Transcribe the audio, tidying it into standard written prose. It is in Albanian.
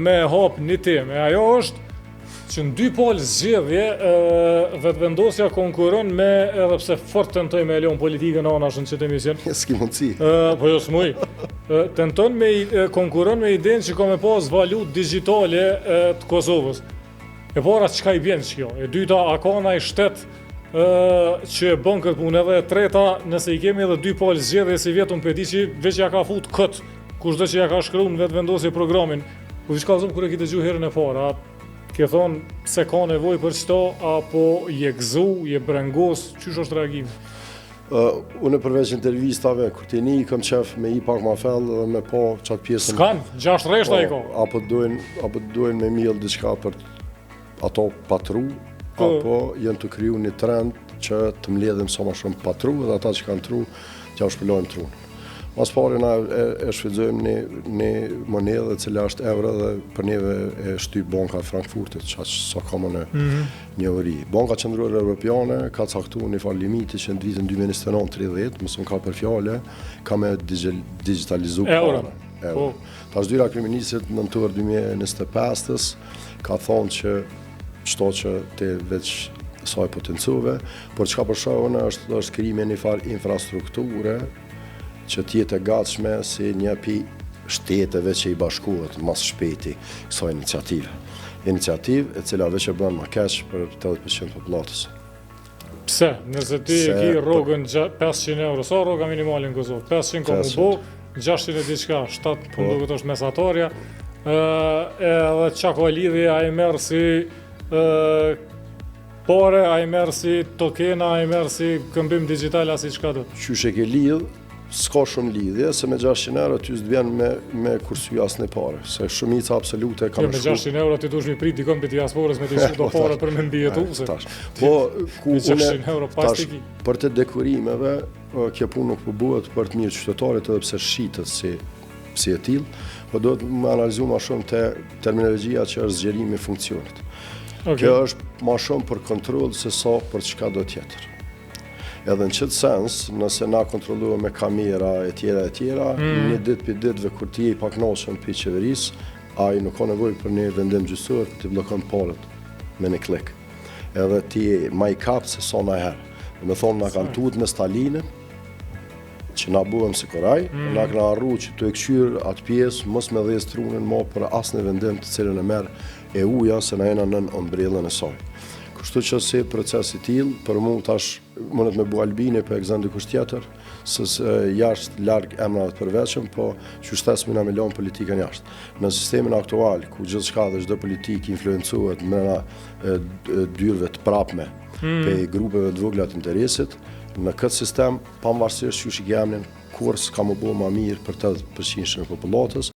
me hap një temë. Ajo është që në dy palë zgjedhje vetëvendosja konkuron me, edhe pse fort tentoj me lënë politikën anash në çet emision. S'ki mundësi. Po jo smuj. Tenton konkuron me idenë që ka me pas valutë digjitale të Kosovës. E para çka i bën kjo? E dyta, a ka ndaj shtet që e bën këtë punë, edhe e treta, nëse i kemi edhe dy palë zgjedhje si vetëm për di që veç ja ka fut kët, kushdo që ja ka shkruar në vetëvendosje programin. Po diçka zëm kur e ke dëgjuar herën e parë, ke thonë se ka nevojë për çto, apo je gëzu, je brengos, çysh është reagimi? Unë përveç intervistave, kur ti një kam qef me i pak ma fell dhe me po qatë pjesën... S'kan, 6 rreshta i ka. Apo dojnë me mjell diçka për ato patru, apo jenë të kriju një trend që të mbledhim sa ma shumë patru dhe ata që kanë tru, t'ja shpëllojmë trunë. Mas pari na e shfrytëzojmë një monedhë e cila është euro dhe për neve e shtyp Banka e Frankfurtit, që sa ka më në njohuri. Banka Qendrore Evropiane ka caktuar një farë limiti që në vitin 2029-30, mësë më ka për fjale, ka me digitalizu euro. Tash dyra kryeministrit në nëntor 2025-ës ka thonë që çto që te veç saj potencove, por çka për shohën është krijimi një farë infrastrukture që t'jetë e gatshme si një pi shteteve që i bashkohet mas shpejti kësaj iniciative. Iniciativë e cila veç e bën më keq për 80% popullatës. Pse? Nëse ti e ki rrogën 500 euro, sa rroga minimale në Kosovë? 500 ka mu bo, 600 e diçka, 7 për duket është mesatarja, edhe qa ka lidhje, a i merë si pare, a i merë si tokena, a i merë si këmbim digital, a si qka do? Qysh e ke lidh, s'ka shumë lidhje, se me 600 euro ty s'dvjen me kursy asnjë pare, se shumica absolute ka me 600 euro ti dush mi prit dikon për diasporës me të do pare për me mbijetu. Po, ku 600 euro pas të ki. Për të dekurimeve, kjo punë nuk përbuhet për të mirë qytetarit edhe pse shitet si e tillë, po do të më analizu ma shumë te terminologjia që është zgjerimi i funksionit. Kjo është ma shumë për kontroll se sa për çka do tjetër. Edhe në qëtë sens, nëse na kontrolluar me kamera e tjera, një ditë për ditëve kur ti i paknoshëm për qeverisë, ai nuk ka nevojë për një vendim gjyqësor për të blokon palet me një klik. Edhe ti ma i kapë se sa na herë. Me thonë na kanë tut me Stalinin, që na buëm si koraj, na kanë arru që të e këshyrë atë pjesë, mos me dhez trunin ma për asë në vendim të cilën e merë e uja se na jena nën ombrellën e saj. Kështu që si procesi tillë, për mu tash mundet me bu Albini për egzem dikush tjetër, se jashtë larg emrave të përveçëm, po që shtesmina me lënë politikën jashtë. Në sistemin aktual, ku gjithçka dhe çdo politikë influencohet mbrana dyrëve të prapme, pe grupeve të vogla të interesit, në këtë sistem, pavarësisht çu shikë emrin, kur s'ka më bëu më mirë për 80% e popullatës.